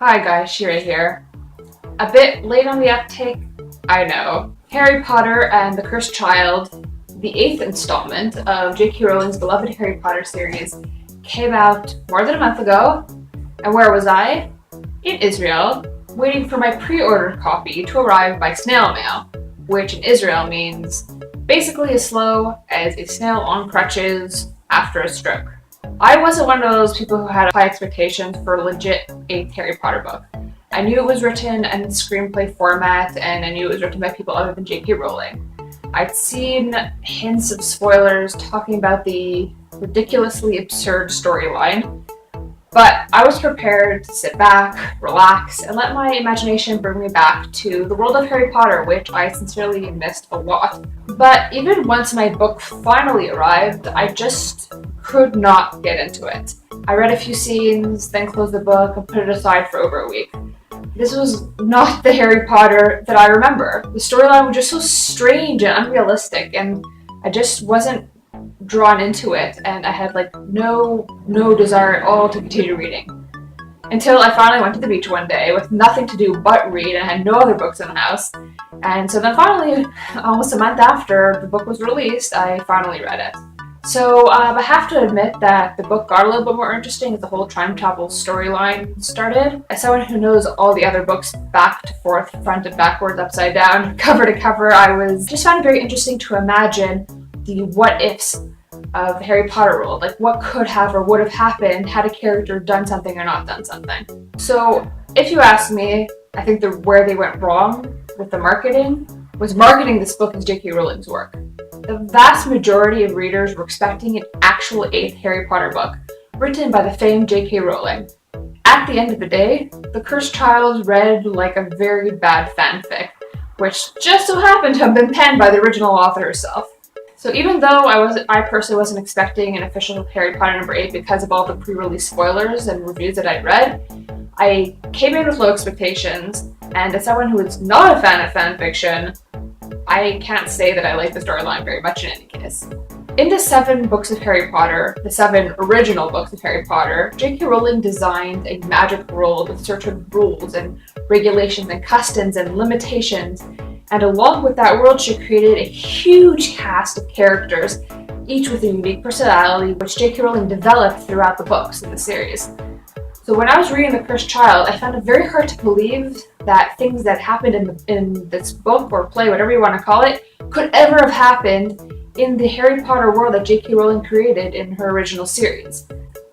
Hi guys, Shira here. A bit late on the uptake, I know. Harry Potter and the Cursed Child, the 8th installment of J.K. Rowling's beloved Harry Potter series, came out more than a month ago. And where was I? In Israel, waiting for my pre-ordered copy to arrive by snail mail, which in Israel means basically as slow as a snail on crutches after a stroke. I wasn't one of those people who had high expectations for a legit 8th Harry Potter book. I knew it was written in screenplay format, and I knew it was written by people other than J.K. Rowling. I'd seen hints of spoilers talking about the ridiculously absurd storyline, but I was prepared to sit back, relax, and let my imagination bring me back to the world of Harry Potter, which I sincerely missed a lot. But even once my book finally arrived, I just could not get into it. I read a few scenes, then closed the book and put it aside for over a week. This was not the Harry Potter that I remember. The storyline was just so strange and unrealistic, and I just wasn't drawn into it, and I had no desire at all to continue reading. Until I finally went to the beach one day with nothing to do but read, and I had no other books in the house. And so then finally, almost a month after the book was released, I finally read it. So I have to admit that the book got a little bit more interesting as the whole time travel storyline started. As someone who knows all the other books back to forth, front and backwards, upside down, cover to cover, I was just found it very interesting to imagine the what ifs of Harry Potter world. Like what could have or would have happened had a character done something or not done something. So if you ask me, I think where they went wrong with the marketing was marketing this book as J.K. Rowling's work. The vast majority of readers were expecting an actual 8th Harry Potter book, written by the famed J.K. Rowling. At the end of the day, The Cursed Child read like a very bad fanfic, which just so happened to have been penned by the original author herself. So even though I personally wasn't expecting an official Harry Potter number 8 because of all the pre-release spoilers and reviews that I'd read, I came in with low expectations, and as someone who is not a fan of fanfiction, I can't say that I like the storyline very much in any case. In the 7 books of Harry Potter, the 7 original books of Harry Potter, J.K. Rowling designed a magic world with certain rules and regulations and customs and limitations, and along with that world she created a huge cast of characters, each with a unique personality, which J.K. Rowling developed throughout the books in the series. So when I was reading The Cursed Child, I found it very hard to believe that things that happened in this book or play, whatever you want to call it, could ever have happened in the Harry Potter world that J.K. Rowling created in her original series.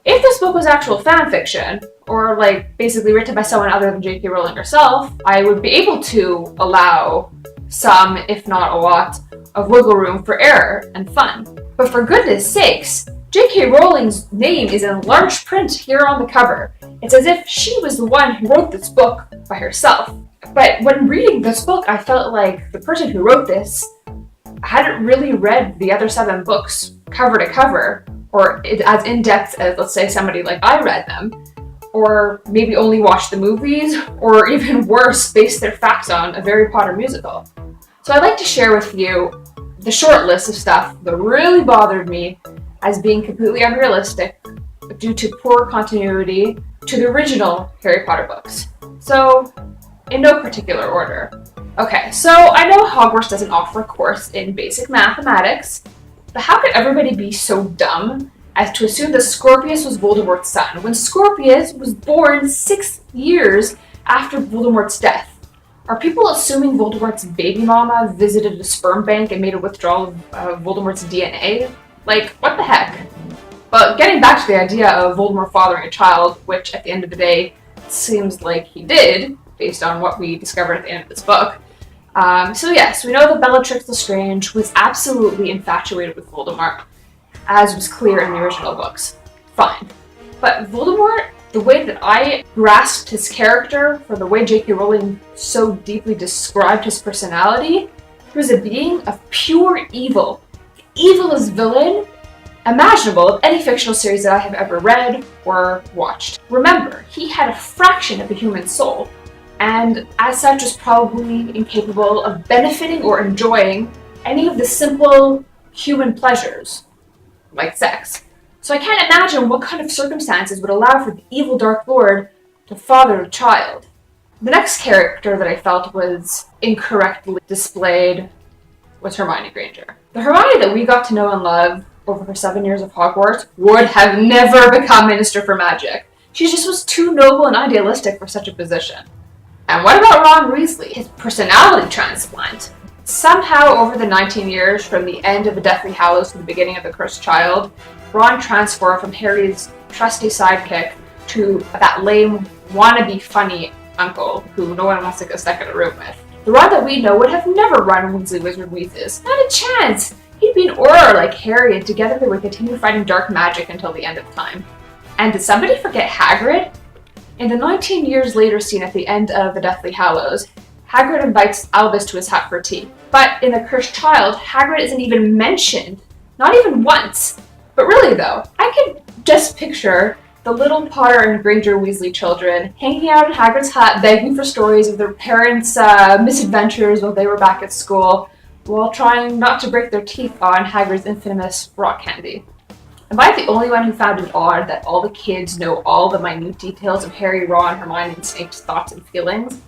If this book was actual fan fiction, or basically written by someone other than J.K. Rowling herself, I would be able to allow some, if not a lot, of wiggle room for error and fun. But for goodness sakes, J.K. Rowling's name is in large print here on the cover. It's as if she was the one who wrote this book by herself. But when reading this book, I felt like the person who wrote this hadn't really read the other 7 books cover to cover, or as in-depth as, let's say, somebody like I read them, or maybe only watched the movies, or even worse, based their facts on a Harry Potter musical. So I'd like to share with you the short list of stuff that really bothered me as being completely unrealistic due to poor continuity to the original Harry Potter books. So, in no particular order. Okay, so I know Hogwarts doesn't offer a course in basic mathematics, but how could everybody be so dumb as to assume that Scorpius was Voldemort's son, when Scorpius was born 6 years after Voldemort's death? Are people assuming Voldemort's baby mama visited a sperm bank and made a withdrawal of Voldemort's DNA? What the heck? But getting back to the idea of Voldemort fathering a child, which at the end of the day seems like he did, based on what we discovered at the end of this book. So yes, we know that Bellatrix Lestrange was absolutely infatuated with Voldemort, as was clear in the original books. Fine. But Voldemort, the way that I grasped his character, for the way J.K. Rowling so deeply described his personality, he was a being of pure evil. The evilest villain imaginable of any fictional series that I have ever read or watched. Remember, he had a fraction of a human soul, and as such was probably incapable of benefiting or enjoying any of the simple human pleasures, like sex. So I can't imagine what kind of circumstances would allow for the evil Dark Lord to father a child. The next character that I felt was incorrectly displayed was Hermione Granger. The Hermione that we got to know and love over her 7 years of Hogwarts would have never become Minister for Magic. She just was too noble and idealistic for such a position. And what about Ron Weasley? His personality transplant. Somehow, over the 19 years from the end of the Deathly Hallows to the beginning of The Cursed Child, Ron transformed from Harry's trusty sidekick to that lame, wannabe funny uncle who no one wants to go stuck in a room with. The Ron that we know would have never run Weasley Wizard Weezes. Not a chance! He'd be an Auror like Harry, and together they would continue fighting dark magic until the end of time. And did somebody forget Hagrid? In the 19 years later scene at the end of the Deathly Hallows, Hagrid invites Albus to his hut for tea. But in The Cursed Child, Hagrid isn't even mentioned. Not even once. But really though, I could just picture the little Potter and Granger Weasley children hanging out in Hagrid's hut, begging for stories of their parents' misadventures while they were back at school, while trying not to break their teeth on Hagrid's infamous rock candy. Am I the only one who found it odd that all the kids know all the minute details of Harry, Ron, Hermione, and Snape's thoughts and feelings?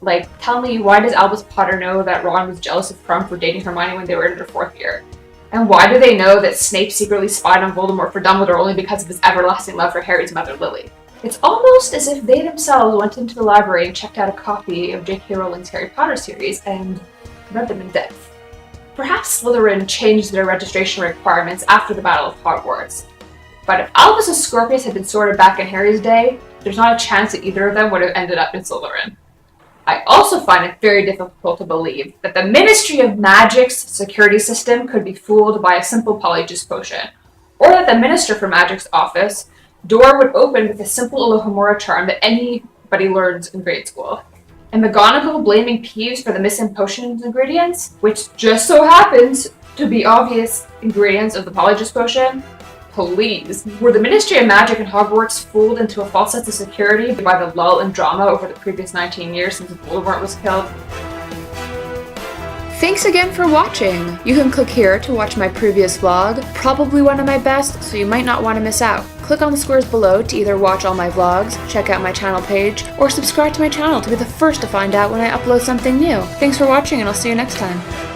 Like, tell me, why does Albus Potter know that Ron was jealous of Crumb for dating Hermione when they were in their 4th year? And why do they know that Snape secretly spied on Voldemort for Dumbledore only because of his everlasting love for Harry's mother, Lily? It's almost as if they themselves went into the library and checked out a copy of J.K. Rowling's Harry Potter series and read them in depth. Perhaps Slytherin changed their registration requirements after the Battle of Hogwarts. But if Albus and Scorpius had been sorted back in Harry's day, there's not a chance that either of them would have ended up in Slytherin. I also find it very difficult to believe that the Ministry of Magic's security system could be fooled by a simple Polyjuice potion, or that the Minister for Magic's office door would open with a simple Alohomora charm that anybody learns in grade school. And McGonagall blaming Peeves for the missing potions ingredients, which just so happens to be obvious ingredients of the Polyjuice potion. Please. Were the Ministry of Magic and Hogwarts fooled into a false sense of security by the lull in drama over the previous 19 years since Voldemort was killed? Thanks again for watching! You can click here to watch my previous vlog, probably one of my best, so you might not want to miss out. Click on the squares below to either watch all my vlogs, check out my channel page, or subscribe to my channel to be the first to find out when I upload something new. Thanks for watching and I'll see you next time.